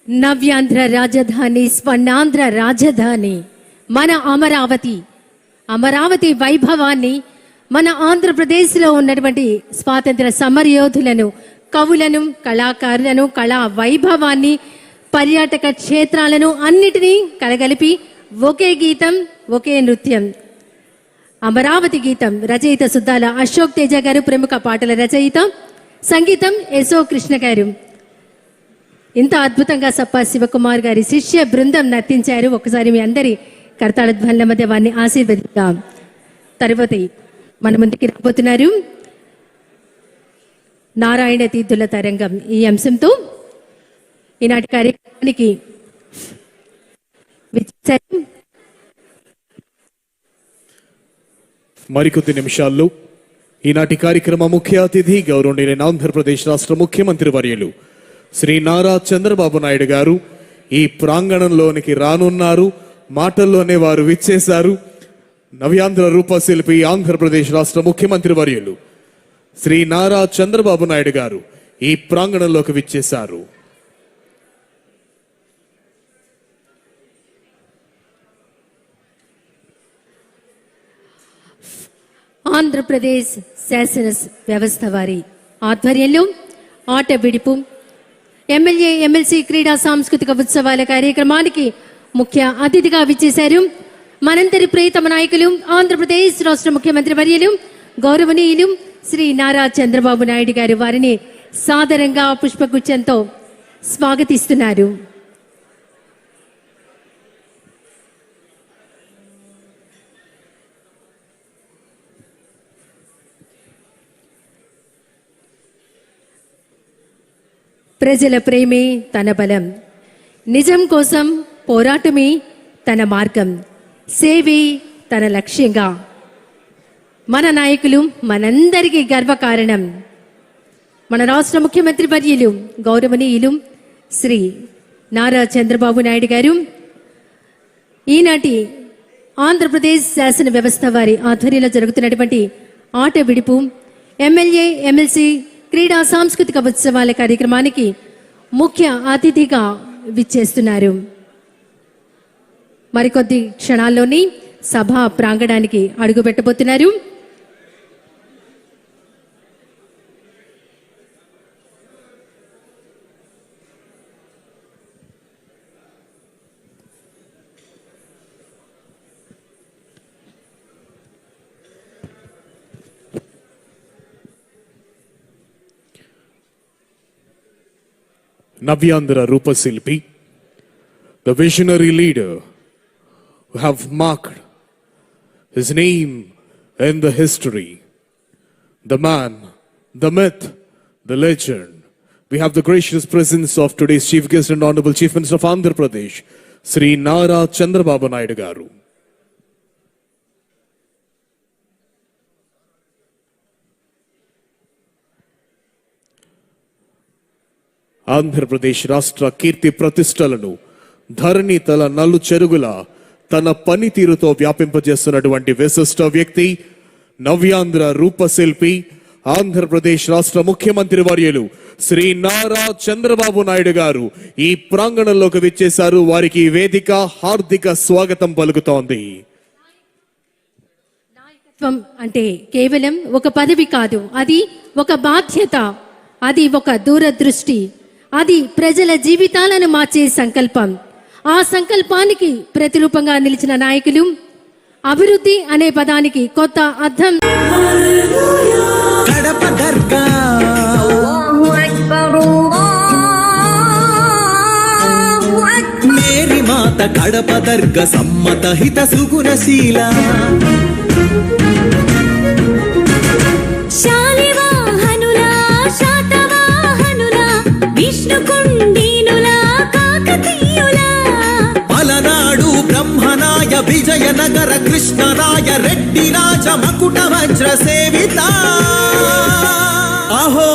నవ్యాంధ్ర రాజధాని, స్వర్ణాంధ్ర రాజధాని మన అమరావతి. అమరావతి వైభవాన్ని, మన ఆంధ్రప్రదేశ్లో ఉన్నటువంటి స్వాతంత్ర సమరయోధులను, కవులను, కళాకారులను, కళా వైభవాన్ని, పర్యాటక క్షేత్రాలను అన్నిటినీ కలగలిపి ఒకే గీతం, ఒకే నృత్యం. అమరావతి గీతం రచయిత సుద్దాల అశోక్ తేజ గారు, ప్రముఖ పాటల రచయిత. సంగీతం ఎసో కృష్ణ గారు. ఇంత అద్భుతంగా సప్పా శివకుమార్ గారి శిష్య బృందం నర్తించారు. ఒకసారి మీ అందరి కర్తాళ ధ్వనుల మధ్య వారిని ఆశీర్వదిద్దాం. తరువాత మన ముందుకి రాబోతున్నారు నారాయణ తీర్థుల తరంగం. ఈ అంశంతో ఈనాటి కార్యక్రమానికి మరికొద్ది నిమిషాల్లో ఈనాటి కార్యక్రమ ముఖ్య అతిథి గౌరవనీయులైన ఆంధ్రప్రదేశ్ రాష్ట్ర ముఖ్యమంత్రి వర్యులు శ్రీ నారా చంద్రబాబు నాయుడు గారు ఈ ప్రాంగణంలోనికి రానున్నారు. మాటల్లోనే వారు విచ్చేశారు. నవ్యాంధ్ర రూపశిల్పి ఆంధ్రప్రదేశ్ రాష్ట్ర ముఖ్యమంత్రి వర్యులు శ్రీ నారా చంద్రబాబు నాయుడు గారు ఈ ప్రాంగణంలోకి విచ్చేశారు. ఆంధ్రప్రదేశ్ శాసన వ్యవస్థ వారి ఆధ్వర్యంలో ఆట విడుపు ఎమ్మెల్యే ఎమ్మెల్సీ క్రీడా సాంస్కృతిక ఉత్సవాల కార్యక్రమానికి ముఖ్య అతిథిగా విచ్చేశారు మనందరి ప్రియతమ నాయకులు, ఆంధ్రప్రదేశ్ రాష్ట్ర ముఖ్యమంత్రి వర్యులు గౌరవనీయులు శ్రీ నారా చంద్రబాబు నాయుడు గారు. వారిని సాదరంగా పుష్పగుచ్చంతో స్వాగతిస్తున్నారు. ప్రజల ప్రేమే తన బలం, నిజం కోసం పోరాటమే తన మార్గం, సేవే తన లక్ష్యంగా మన నాయకులు మనందరికీ గర్వకారణం. మన రాష్ట్ర ముఖ్యమంత్రి వర్యులు గౌరవనీయులు శ్రీ నారా చంద్రబాబు నాయుడు గారు ఈనాటి ఆంధ్రప్రదేశ్ శాసన వ్యవస్థ వారి ఆధ్వర్యంలో జరుగుతున్నటువంటి ఆట విడుపు ఎమ్మెల్యే ఎమ్మెల్సీ క్రీడా సాంస్కృతిక ఉత్సవాల కార్యక్రమానికి ముఖ్య అతిథిగా విచ్చేస్తున్నారు. మరికొద్ది క్షణాల్లోని సభా ప్రాంగణానికి అడుగు పెట్టబోతున్నారు. Navyandra Rupashilpi, the visionary leader who have marked his name in the history, the man, the myth, the legend. We have the gracious presence of today's chief guest and honorable chief minister of Andhra Pradesh, Sri Nara Chandrababu Naidu Garu. Andhra Pradesh రాష్ట్ర కీర్తి ప్రతిష్టలను ధరణి తల నలు చెరుగుల తన పనితీరుతో వ్యాపింపజేస్తున్నటువంటి విశిష్ట వ్యక్తి, నవ్యాంధ్ర రూపశిల్పి, ఆంధ్రప్రదేశ్ రాష్ట్ర ముఖ్యమంత్రి వర్యులు శ్రీ నారా చంద్రబాబు నాయుడు గారు ఈ ప్రాంగణంలోకి విచ్చేశారు. వారికి వేదిక హార్దిక స్వాగతం పలుకుతోంది. నాయకత్వం అంటే కేవలం ఒక పదవి కాదు, అది ఒక బాధ్యత, అది ఒక దూరదృష్టి, అది ప్రజల జీవితాలను మార్చే సంకల్పం. ఆ సంకల్పానికి ప్రతిరూపంగా నిలిచిన నాయకులు. అభివృద్ధి అనే పదానికి కొత్త అర్థం. మేరీ మాత కడప దర్గా సమ్మత హిత సుగుణశీల పలనాడు బ్రహ్మనాయ విజయనగర కృష్ణరాయ రెడ్డి రాజ మకుట వజ్ర సేవిత అహో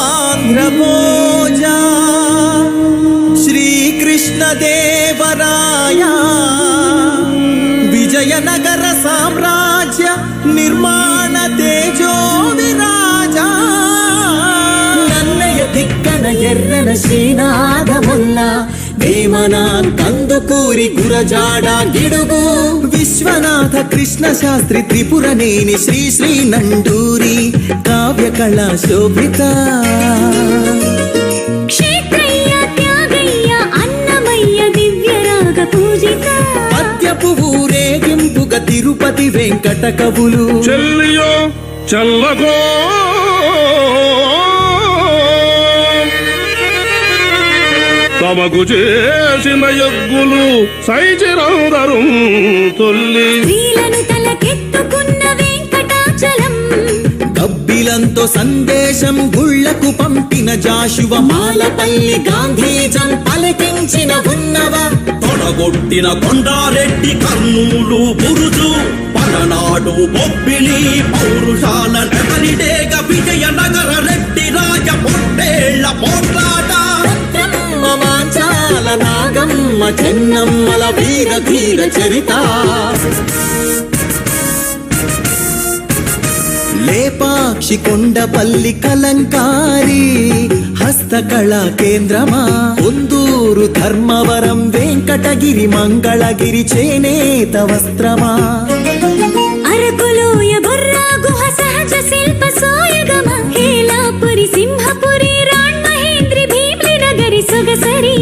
ఆంధ్రభోజ శ్రీకృష్ణ దేవరాయ విజయనగర సామ్రాజ్య నిర్మాణ తేజో విరాజ నన్నయ దిక్కన ఎర్రన శ్రీనాథముల్లా వేమన కందుకూరి గురజాడ గిడుగు విశ్వనాథ కృష్ణ శాస్త్రి త్రిపురనేని శ్రీ శ్రీ నండూరి కావ్య కళా శోభిత క్షేత్రయ్య త్యాగయ్య అన్నమయ్య దివ్యరాగ పూజిత పద్యపు ఊరేగింపుగా తిరుపతి వెంకట కవులు చెల్లియో చల్లగో తమకు చేసిన యజ్ఞులు సైచిరందరు తొల్లి స్త్రీలను తలకెత్తుకున్న వెంకటాచలం గబ్బిలంతో సందేశం గుళ్లకు పంపిన జాషువ మాలపల్లి గాంధీజం పలికించిన ఉన్నవ తొడగొట్టిన కొండారెడ్డి కర్నూలు బురుజు పలనాడు బొబ్బిలి పౌరుషాల నగరిడేగ విజయనగర రెడ్డి రాజ పొట్టేళ్ల పోట్లాట మాచాల నాగమ్మ చెన్నమ్మల వీర ధీర చరిత లేపాక్షి కొండపల్లి కలంకారి హస్తకళా కేంద్రమా కొందూరు ధర్మవరం వెంకటగిరి మంగళగిరి చేనేత వస్త్రమా అరకులోయ బొర్రా గుహ సహజ శిల్ప సోయగమ హేలాపురి సింహపురి రాణ్ మహేంద్రి భీమ్లి నగరి సొగసరి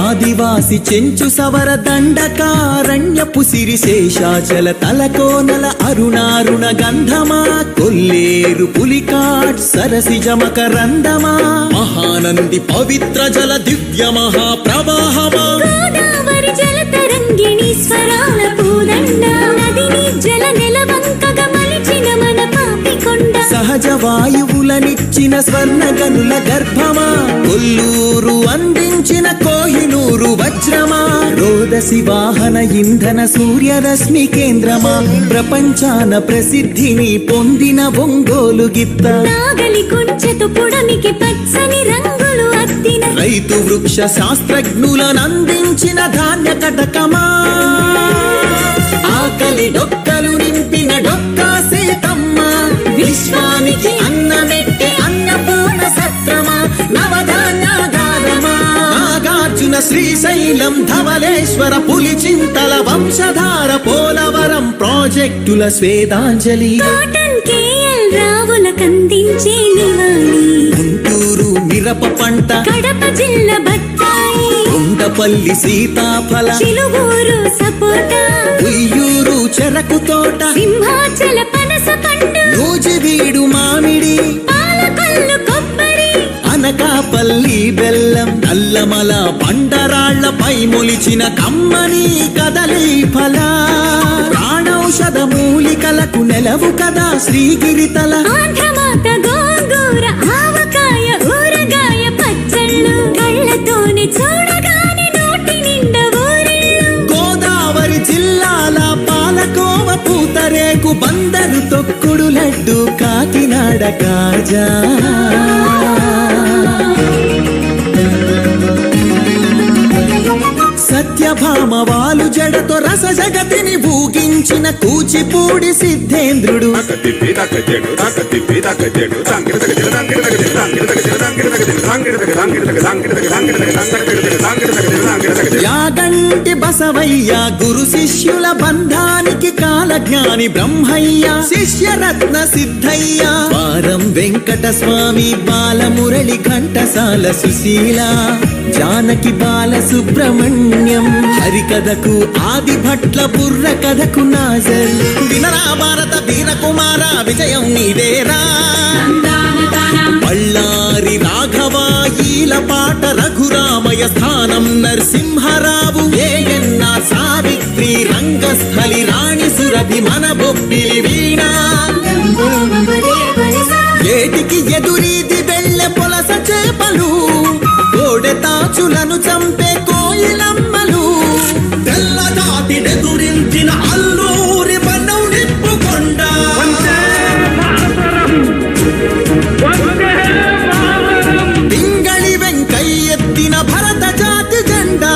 ఆదివాసి చెంచు సవర దండకారణ్యపు సిరి శేషాచల తలకోనల అరుణారుణ గంధమా కొల్లేరు పులికాట్ సరసిజ మకరందమా మహానంది పవిత్ర జల దివ్య మహాప్రవాహమా గోదావరి జల తరంగిణి స్వరాల పూదండ నదిని జల నెలవంకగా మలిచిన మన పాపికొండ సహజ వాయువులనిచ్చిన స్వర్ణ గనుల గర్భమా కొల్లూరు అందించిన కోహినూరు వజ్రమా రోదసి వాహన ఇంధన సూర్యరశ్మి కేంద్రమా ప్రపంచాన ప్రసిద్ధిని పొందిన ఒంగోలు గిత్త నాగలి కుంచెతో పుడమికి పచ్చని రంగులు అద్దిన రైతు వృక్ష శాస్త్రజ్ఞులనందించిన ధాన్య కటకమా ఆకలి డొక్కలు నింపిన డొక్కా సీతమ్మ విశ్వానికి అన్నమెట్టే అన్నపూర్ణ సత్రమా నవధాన్యాగారమా నాగార్జున శ్రీశైలం ధవలేశ్వర పులిచింతల వంశధార పోలవరం ప్రాజెక్టుల స్వేదాంజలి కాటన్ కేఎల్ రావుల కందించే నివాళి గుంటూరు మిరప పంట కడప జిల్లా బత్తాయి ఉండపల్లి సీతాఫల చిలుగూరు సపోటా ఉయ్యూరు చెరకు తోట సింహాచల పనస పండు నూజివీడు మామిడి పాలకొల్లు కొబ్బరి అనకాపల్లి బెల్లం నల్లమల బండరాళ్లపై మొలిచిన కమ్మని కదలి ఫల ప్రాణౌషధ మూలికలకు నెలవు కదా శ్రీగిరితల ఆంధ్రమాత గోంగూర ఆవకాయ ఊరగాయ పచ్చళ్ళు కళ్ళతోనే చూడగానే నోటి నిండా ఊరిళ్ళు గోదావరి జిల్లాల పాలకోవ పూతరేకు బందరు తొక్కుడు లడ్డు కాకినాడ కాజా సత్యభామ వాలు జడతో రస జగతిని ఊగించిన కూచిపూడి సిద్ధేంద్రుడు యాగంటి బసవయ్య గురు శిష్యుల బంధానికి కాలజ్ఞాని బ్రహ్మయ్య శిష్యరత్న సిద్ధయ్య వారం వెంకట స్వామి బాలమురళి ఘంటసాల సుశీల జానకి బాల సుబ్రహ్మణ్యం హరికథకు ఆది భట్ల బుర్ర కథకు నాజర్ వినరా భారత వీర కుమార విజయం నీదేరా బళ్ళారి రాఘవ ఈల పాట రఘురామయ స్థానం నరసింహరావు ఏయన్న సావిత్రి రంగస్థలి రాణి సురభి మన బొబ్బిలి వీణ ఏటికి ఎదురీది వెళ్ళె పొలస చేపలు కోడె తాచులను చంపే కోయిలమ్మలు తెల్లజాతి ఎదురించిన అల్లూరి బన్నం నిప్పుకొండ పింగళి వెంకయ్యెత్తిన భరత జాతి జెండా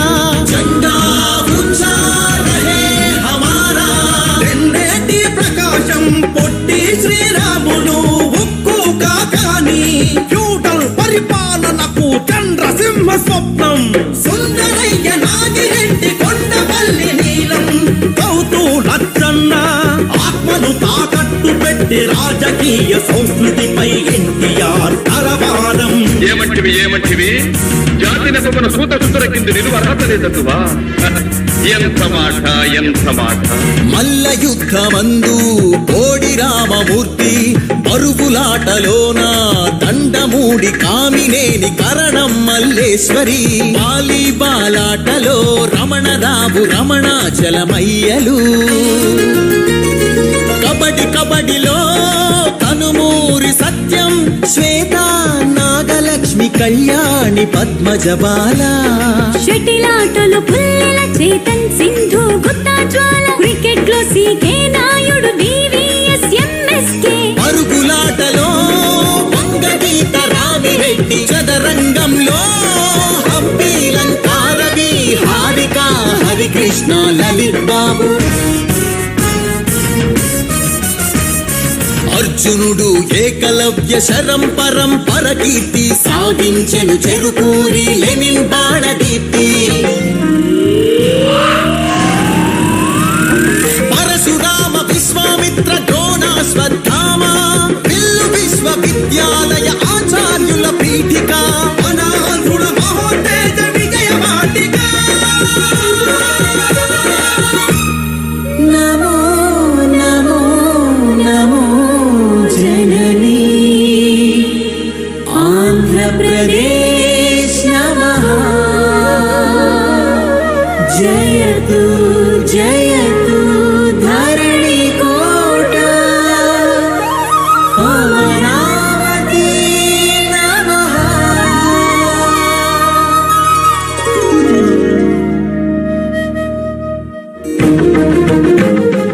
రాజకీయ సంస్కృతిపై ఎన్టీఆర్ తలవారం. ఏమంటివి జాతి నెపమున సూత సుతుల కింద నిలువ అర్హత లేదటువా? ఎంత మాట మల్ల యుద్ధమందు కోడి రామమూర్తి పరుగులాటలోన దండమూడి కామినేని కరణం మల్లేశ్వరి వాలీబాలాటలో రమణరావు రమణాచలమయ్యలు కబడిలో కనుమూరి సత్యం శ్వేత నాగలక్ష్మి కళ్యాణి పద్మజబాల షటిలాటలో పుల్లెల చేతన్ సింధు గుత్తా జ్వాల క్రికెట్ లో సీకే నాయుడు వివిఎస్ ఎంఎస్కే పరుగులాటలో వంగగీత రామిరెడ్డి చదరంగంలో హంపీలంకారవి హారిక హరికృష్ణ లలిత్ బాబు అర్జునుడు ఏకలవ్య శరం పరంపర కీర్తి సాగించెను చెరుకూరి లెనిన్ బాణదీప్తి పరశురామ విశ్వామిత్ర ద్రోణాశ్వత్థామ విల్లు విశ్వవిద్యాలయ ఆచార్యుల పీఠిక అనాథుల మహోత్తేజ విజయ వాటిక నమో నమో నమో జననీ ఆంధ్రప్రదేశ్ నమః జయతు